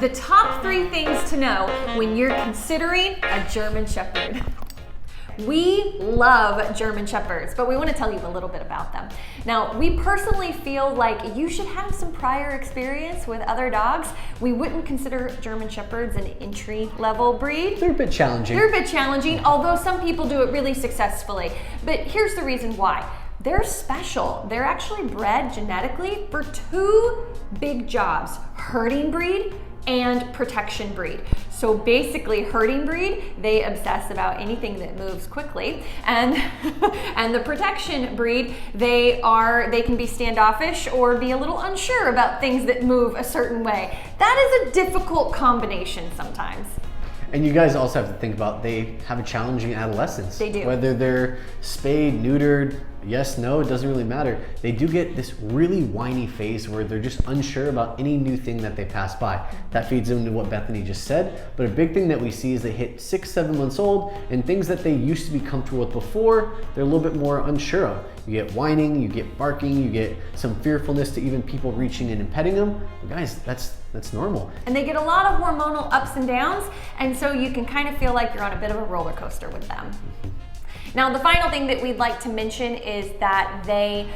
the top 3 things to know when you're considering a German Shepherd. We love German Shepherds, but we want to tell you a little bit about them. Now, we personally feel like you should have some prior experience with other dogs. We wouldn't consider German Shepherds an entry-level breed. They're a bit challenging. They're a bit challenging, although some people do it really successfully. But here's the reason why. They're special. They're actually bred genetically for 2 big jobs: herding breed and protection breed. So basically, herding breed, they obsess about anything that moves quickly, and and the protection breed, they can be standoffish or be a little unsure about things that move a certain way. That is a difficult combination sometimes. And you guys also have to think about, they have a challenging adolescence. They do. Whether they're spayed, neutered, yes, no, it doesn't really matter. They do get this really whiny phase where they're just unsure about any new thing that they pass by. That feeds into what Bethany just said. But a big thing that we see is they hit 6, 7 months old, and things that they used to be comfortable with before, they're a little bit more unsure of. You get whining, you get barking, you get some fearfulness to even people reaching in and petting them. But guys, that's normal. And they get a lot of hormonal ups and downs, and so you can kind of feel like you're on a bit of a roller coaster with them. Now, the final thing that we'd like to mention is that they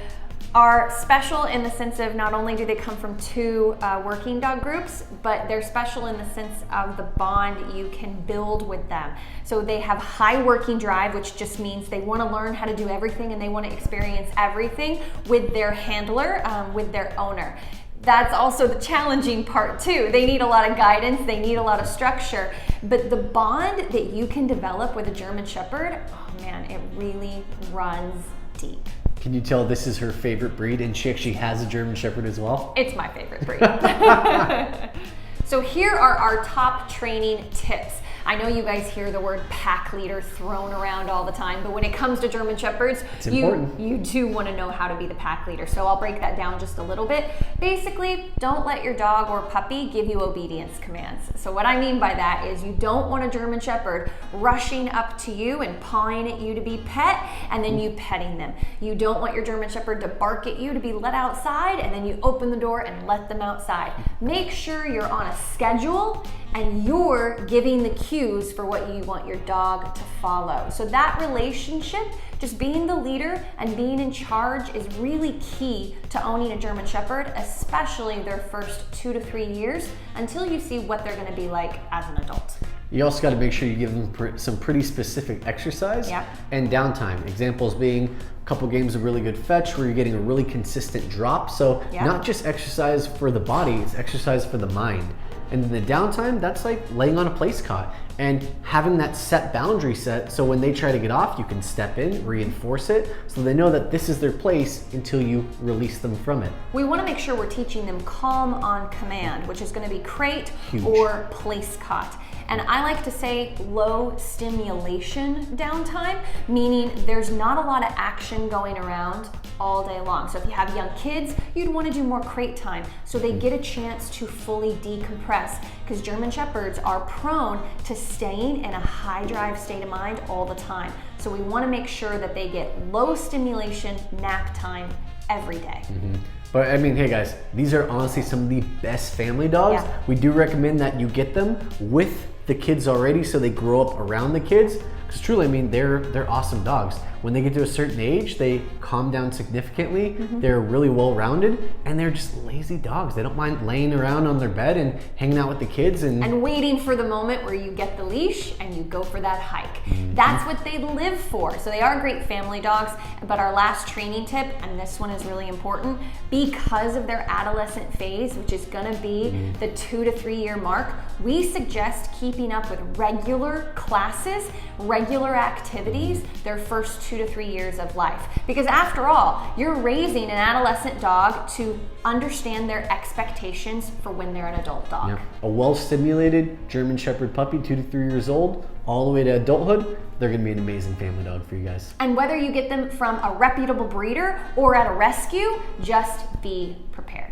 are special in the sense of not only do they come from 2 working dog groups, but they're special in the sense of the bond you can build with them. So they have high working drive, which just means they want to learn how to do everything and they want to experience everything with their handler, with their owner. That's also the challenging part too. They need a lot of guidance, they need a lot of structure, but the bond that you can develop with a German Shepherd, oh man, it really runs deep. Can you tell this is her favorite breed, and she actually has a German Shepherd as well? It's my favorite breed. So here are our top training tips. I know you guys hear the word pack leader thrown around all the time, but when it comes to German Shepherds, you do want to know how to be the pack leader. So I'll break that down just a little bit. Basically, don't let your dog or puppy give you obedience commands. So what I mean by that is you don't want a German Shepherd rushing up to you and pawing at you to be pet, and then you petting them. You don't want your German Shepherd to bark at you to be let outside, and then you open the door and let them outside. Make sure you're on a schedule and you're giving the cues for what you want your dog to follow. So that relationship, just being the leader and being in charge, is really key to owning a German Shepherd, especially their first 2 to 3 years, until you see what they're gonna be like as an adult. You also got to make sure you give them some pretty specific exercise and downtime. Examples being a couple games of really good fetch where you're getting a really consistent drop. So not just exercise for the body, it's exercise for the mind. And then the downtime, that's like laying on a place cot and having that set boundary set, so when they try to get off, you can step in, reinforce it, so they know that this is their place until you release them from it. We want to make sure we're teaching them calm on command, which is going to be crate Huge. Or place cot. And I like to say low stimulation downtime, meaning there's not a lot of action going around all day long. So if you have young kids, you'd want to do more crate time so they get a chance to fully decompress, because German Shepherds are prone to staying in a high drive state of mind all the time. So we want to make sure that they get low stimulation nap time every day. But I mean, hey guys, these are honestly some of the best family dogs. We do recommend that you get them with the kids already, so they grow up around the kids, because truly, I mean, they're awesome dogs. When they get to a certain age, they calm down significantly. They're really well-rounded, and they're just lazy dogs. They don't mind laying around on their bed and hanging out with the kids and waiting for the moment where you get the leash and you go for that hike. That's what they live for. So they are great family dogs. But our last training tip, and this one is really important, because of their adolescent phase, which is gonna be the 2 to 3 year mark, we suggest keeping up with regular classes, regular activities their first 2 to 3 years of life. Because after all, you're raising an adolescent dog to understand their expectations for when they're an adult dog. A well-stimulated German Shepherd puppy, 2 to 3 years old, all the way to adulthood, they're gonna be an amazing family dog for you guys. And whether you get them from a reputable breeder or at a rescue, just be prepared.